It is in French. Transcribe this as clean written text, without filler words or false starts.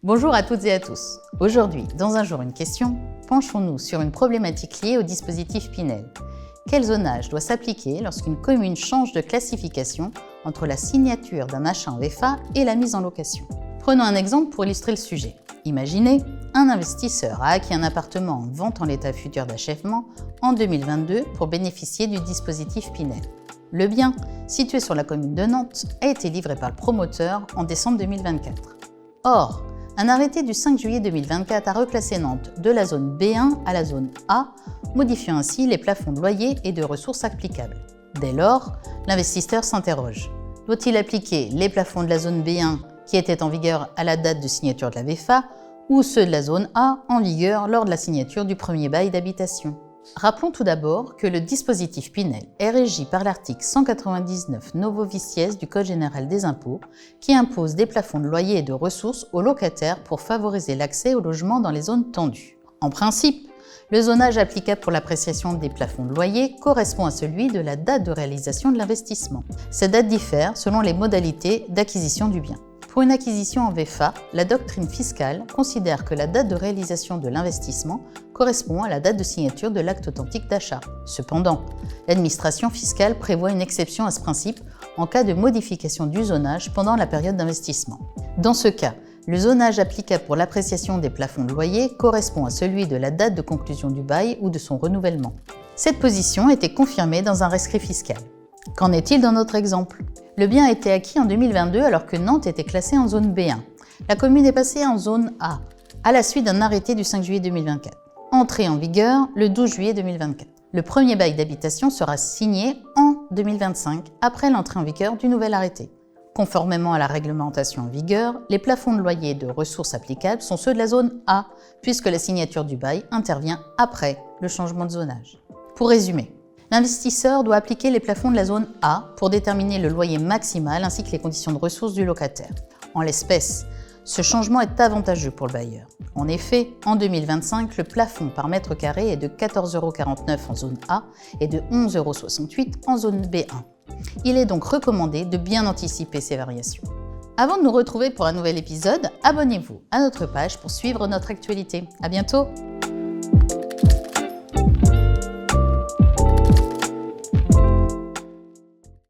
Bonjour à toutes et à tous. Aujourd'hui, dans Un jour une question, penchons-nous sur une problématique liée au dispositif Pinel. Quel zonage doit s'appliquer lorsqu'une commune change de classification entre la signature d'un achat en VFA et la mise en location? Prenons un exemple pour illustrer le sujet. Imaginez, un investisseur a acquis un appartement en vente en l'état futur d'achèvement en 2022 pour bénéficier du dispositif Pinel. Le bien, situé sur la commune de Nantes, a été livré par le promoteur en décembre 2024. Or, un arrêté du 5 juillet 2024 a reclassé Nantes de la zone B1 à la zone A, modifiant ainsi les plafonds de loyer et de ressources applicables. Dès lors, l'investisseur s'interroge. Doit-il appliquer les plafonds de la zone B1 qui étaient en vigueur à la date de signature de la VFA ou ceux de la zone A en vigueur lors de la signature du premier bail d'habitation? Rappelons tout d'abord que le dispositif Pinel est régi par l'article 199 novovicies du Code général des impôts qui impose des plafonds de loyer et de ressources aux locataires pour favoriser l'accès au logement dans les zones tendues. En principe, le zonage applicable pour l'appréciation des plafonds de loyer correspond à celui de la date de réalisation de l'investissement. Cette date diffère selon les modalités d'acquisition du bien. Pour une acquisition en VFA, la doctrine fiscale considère que la date de réalisation de l'investissement correspond à la date de signature de l'acte authentique d'achat. Cependant, l'administration fiscale prévoit une exception à ce principe en cas de modification du zonage pendant la période d'investissement. Dans ce cas, le zonage applicable pour l'appréciation des plafonds de loyer correspond à celui de la date de conclusion du bail ou de son renouvellement. Cette position était confirmée dans un rescrit fiscal. Qu'en est-il dans notre exemple? Le bien a été acquis en 2022 alors que Nantes était classée en zone B1. La commune est passée en zone A, à la suite d'un arrêté du 5 juillet 2024. Entrée en vigueur le 12 juillet 2024. Le premier bail d'habitation sera signé en 2025, après l'entrée en vigueur du nouvel arrêté. Conformément à la réglementation en vigueur, les plafonds de loyer et de ressources applicables sont ceux de la zone A, puisque la signature du bail intervient après le changement de zonage. Pour résumer, l'investisseur doit appliquer les plafonds de la zone A pour déterminer le loyer maximal ainsi que les conditions de ressources du locataire. En l'espèce, ce changement est avantageux pour le bailleur. En effet, en 2025, le plafond par mètre carré est de 14,49 € en zone A et de 11,68 € en zone B1. Il est donc recommandé de bien anticiper ces variations. Avant de nous retrouver pour un nouvel épisode, abonnez-vous à notre page pour suivre notre actualité. À bientôt!